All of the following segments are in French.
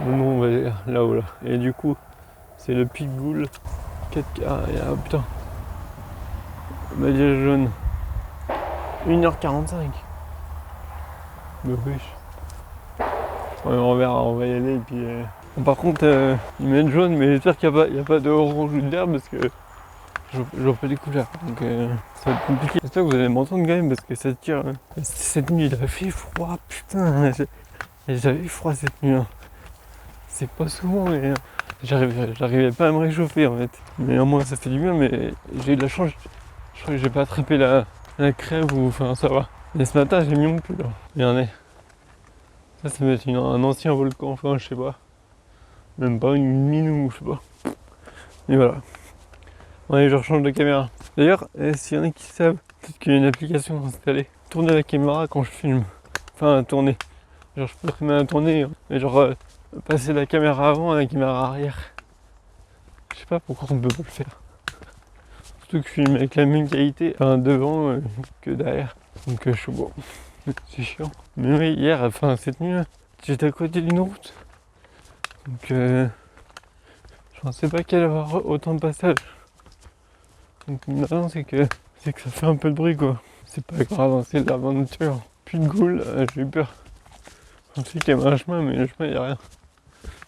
Nous on va aller là-haut là. Et du coup, c'est le Pitbull 4K. Ah putain. Badge jaune. 1h45. Mais wesh. Ouais, on verra, on va y aller et puis. Bon, par contre, ils mettent jaune, mais j'espère qu'il n'y a pas de orange ou de vert parce que je vois pas les couleurs. Donc ça va être compliqué. J'espère que vous allez m'entendre quand même parce que ça tire. Cette nuit il a fait froid, putain. J'avais eu froid cette nuit. Hein. C'est pas souvent, mais j'arrivais pas à me réchauffer en fait. Mais au moins ça fait du bien, mais j'ai eu de la chance. Je crois que j'ai pas attrapé la crève ou enfin ça va. Et ce matin j'ai mis mon pull. Regardez. Ça va être un ancien volcan, enfin je sais pas. Même pas une mine ou je sais pas. Et voilà. Ouais, je rechange de caméra. D'ailleurs, s'il y en a qui savent, peut-être qu'il y a une application installée. Tourner la caméra quand je filme. Enfin, tourner. Genre, je peux très bien tourner, mais genre, passer la caméra avant à la caméra arrière. Je sais pas pourquoi on peut pas le faire. Surtout que je filme avec la même qualité, enfin, devant que derrière. Donc, je suis bon. C'est chiant. Mais oui, hier, enfin, cette nuit, j'étais à côté d'une route. Donc, je pensais pas qu'elle allait avoir autant de passages. Donc maintenant c'est que ça fait un peu de bruit quoi. C'est pas grave, hein, c'est de l'aventure. Puis de goule, j'ai eu peur. Je pensais qu'il y avait un chemin, mais le chemin il n'y a rien.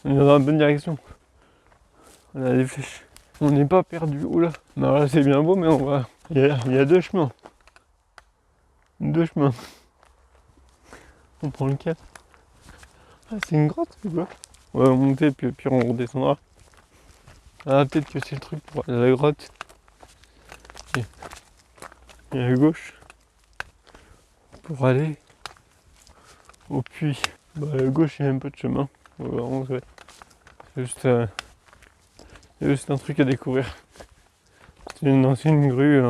On est dans la bonne direction. On a des flèches. On n'est pas perdu. Oula. Non là c'est bien beau mais on va. Il y a deux chemins. Deux chemins. On prend le 4. Ah c'est une grotte ou quoi? On va monter puis on redescendra. Ah peut-être que c'est le truc pour aller à la grotte. Et à gauche. Pour aller au puits. Bah à gauche il y a un peu de chemin. En vrai. C'est juste un truc à découvrir. C'est une ancienne grue.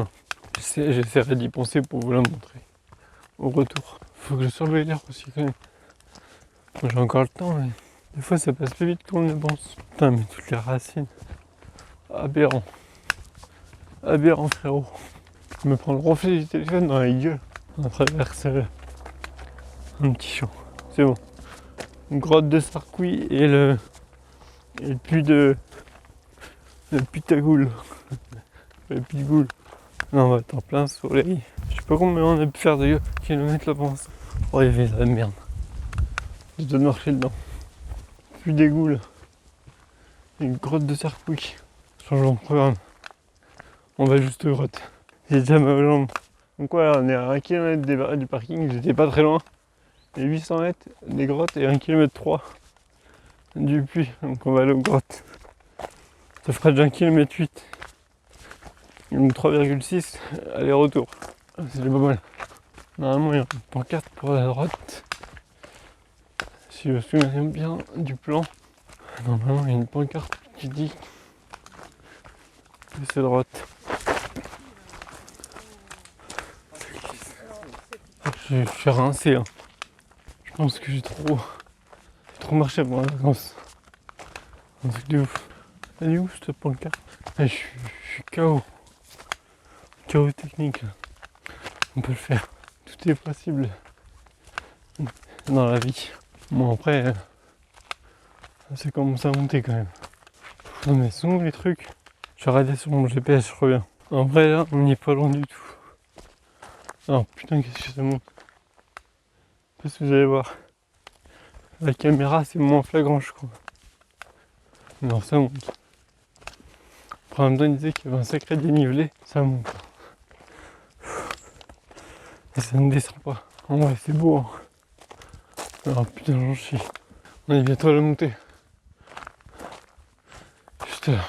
J'essaierai d'y penser pour vous la montrer. Au retour. Faut que je surveille l'air aussi quand même. Bon, j'ai encore le temps mais des fois ça passe plus vite qu'on ne le pense. Putain mais toutes les racines. Aberrant. Aberrant frérot. Je me prends le reflet du téléphone dans la gueule. On traverse un petit champ. C'est bon. Une grotte de Sarcouy et le puits de. Le puits de Tagoul. Le puits de Goule. Non, on va être en plein soleil. Je sais pas combien on a pu faire de kilomètres là pour l'instant. Oh, il y avait de la merde. Je dois marcher dedans. Puits des Goules. Une grotte de Sarcouy. Changeons de programme. On va juste aux grottes. J'ai déjà ma jambe. Donc voilà, on est à 1 km du parking. J'étais pas très loin. Et 800 mètres des grottes et 1 km 3 du puits. Donc on va aller aux grottes. Ça fera déjà 1 km 8. Donc 3,6 aller-retour. C'est pas mal. Normalement il y a une pancarte pour la droite. Si je me souviens bien du plan. Normalement il y a une pancarte qui dit que c'est droite. Je suis rincé. Hein. Je pense que j'ai trop marché pour la vacances. Un truc de ouf. Elle est où cette pancarte? Je suis KO. KO technique. On peut le faire. Tout est possible dans la vie. Bon après, ça commence à monter quand même. Non mais sont où les trucs? Je suis arrêté sur mon GPS, je reviens. En vrai là, on n'y est pas loin du tout. Oh putain, qu'est-ce que ça monte? Qu'est-ce que vous allez voir? La caméra c'est moins flagrant je crois. Non ça monte. Après en même temps il disait qu'il y avait un sacré dénivelé, ça monte. Et ça ne descend pas. En vrai c'est beau. Hein. Oh putain j'en chie. On est bientôt à la montée. Juste là.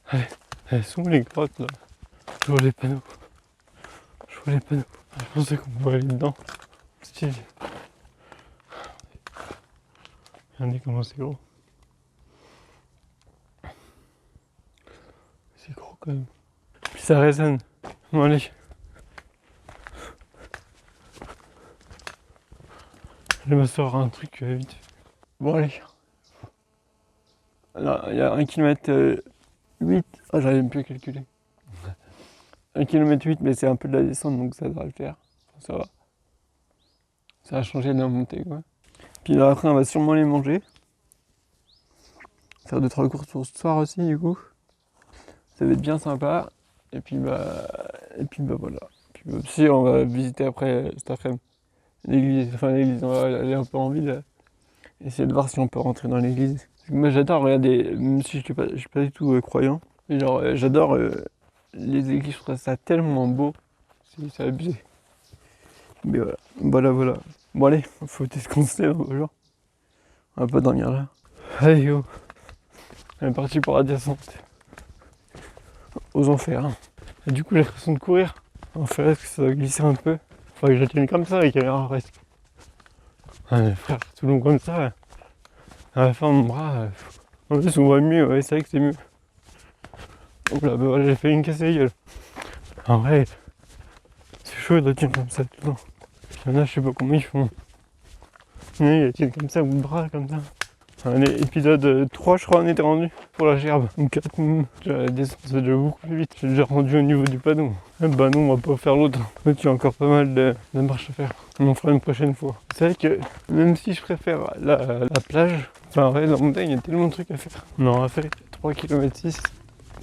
Allez, elles sont où les grottes là? Je vois les panneaux. Je pensais qu'on pouvait aller dedans. Stylé. Regardez comment c'est gros. C'est gros quand même. Puis ça résonne. Bon allez. Je me sors un truc vite. Bon allez. Là, il y a 1 km 8. Ah j'arrive même plus à calculer. 1 km 8 mais c'est un peu de la descente donc ça devrait le faire. Enfin, ça va. Ça a changé de la montée quoi. Puis là après on va sûrement les manger. faire 2-3 courses pour ce soir aussi du coup. Ça va être bien sympa. Et puis bah voilà. Puis aussi on va visiter après cet après-midi l'église. Enfin l'église, on va aller un peu en ville. Essayer de voir si on peut rentrer dans l'église. Moi j'adore regarder, même si je suis pas du tout croyant. Mais genre j'adore les églises, je trouve ça tellement beau. C'est abusé. Mais voilà. Bon allez, faut peut-être qu'on se lève aujourd'hui. On va pas dormir là. Allez go. On est parti pour la descente. Aux enfers. Et du coup j'ai l'impression de courir. En fait, est-ce que ça va glisser un peu? Faudrait que je tienne comme ça la caméra presque. Ouais, frère, tout long comme ça. À la fin mon bras. En plus on voit mieux, ouais c'est vrai que c'est mieux. Oula bah voilà, j'ai fait une casse la gueule. En vrai, c'est chaud de tenir comme ça tout le temps. Il y en a je sais pas comment ils font. Ils tiennent comme ça, au bout de bras comme ça. Épisode 3 je crois on était rendu pour la gerbe. Donc 4, la descente c'est déjà beaucoup plus vite. J'ai déjà rendu au niveau du panneau. Bah non on va pas faire l'autre. Donc il y a encore pas mal de marches à faire. On en fera une prochaine fois. C'est vrai que même si je préfère la plage, enfin en vrai la montagne il y a tellement de trucs à faire. On aura fait 3 km 6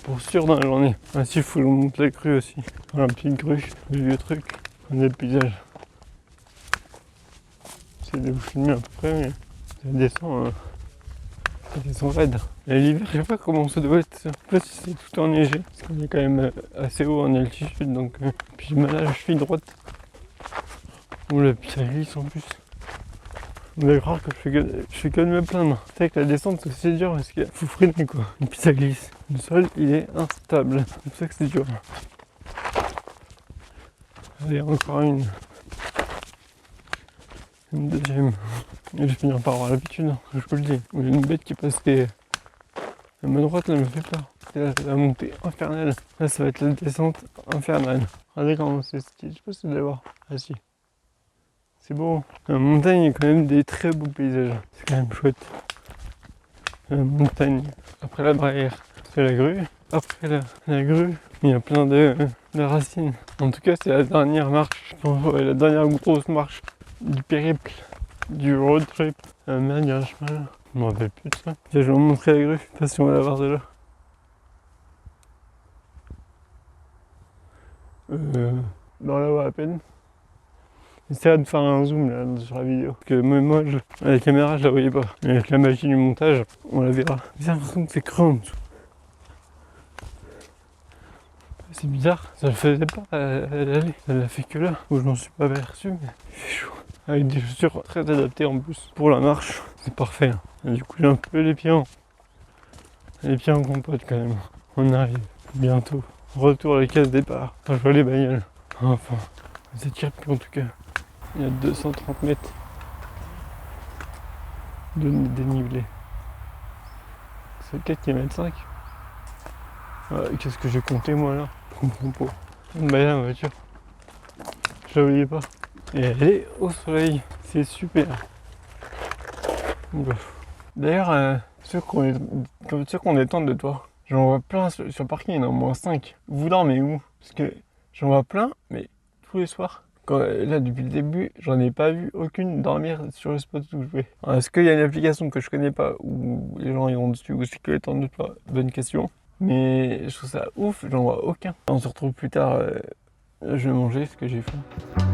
pour sûr dans la journée. Ah si il faut qu'on monte la crue aussi. Voilà, un petit crue, le vieux truc. On a le paysage. C'est de vous filmer à peu près mais ça descend. Ils sont raides. Et l'hiver, je sais pas comment ça doit être. Je sais pas si c'est tout enneigé. Parce qu'on est quand même assez haut en altitude. Donc, puis j'ai mal à la cheville droite. Oula, puis ça glisse en plus. Vous allez croire que je fais que de me plaindre. C'est vrai que la descente c'est aussi dur parce qu'il faut freiner quoi. Et puis ça glisse. Le sol il est instable. C'est pour ça que c'est dur. Allez, encore une. Une deuxième. Et je vais finir par avoir l'habitude, je vous le dis. J'ai une bête qui passait à ma droite, là, elle me fait peur. C'est la montée infernale. Là, ça va être la descente infernale. Regardez comment c'est stylé. Je sais pas si vous allez voir. Ah si. C'est beau. La montagne, il y a quand même des très beaux paysages. C'est quand même chouette. La montagne. Après la barrière, c'est la grue. Après la grue, il y a plein de racines. En tout cas, c'est la dernière marche. Ouais, la dernière grosse marche du périple. Du road trip. Ah merde, il y a un chemin là. Je me rappelle plus de ça. Je vais vous montrer la grue. Je sais pas si on va la voir de là. Dans là-haut à peine. J'essaierai de faire un zoom là sur la vidéo. Parce que même moi, à la caméra, je la voyais pas. Mais avec la magie du montage, on la verra. J'ai l'impression que c'est creux en dessous. C'est bizarre, ça le faisait pas à l'aller. Ça l'a fait que là, où je m'en suis pas aperçu, mais il fait chaud. Avec des chaussures très adaptées en plus pour la marche, c'est parfait. Et du coup, j'ai un peu les pieds en compote quand même. On arrive bientôt. Retour à la case départ. Enfin, je vois les bagnoles. Enfin, c'est tiré en tout cas. Il y a 230 mètres de dénivelé. C'est 4 km 5. Qu'est-ce que j'ai compté moi là? Je comprends pas. Bah là, la voiture. Je la voyais pas. Et elle est au soleil. C'est super. D'ailleurs, sûr qu'on est temps de toi. J'en vois plein sur le parking, il y en a au moins 5. Vous dormez où? Parce que j'en vois plein, mais tous les soirs. Là, depuis le début, j'en ai pas vu aucune dormir sur le spot où je vais. Est-ce qu'il y a une application que je connais pas, où les gens y vont dessus, ou c'est que les temps de pas? Bonne question. Mais je trouve ça ouf, j'en vois aucun. On se retrouve plus tard, je vais manger ce que j'ai faim.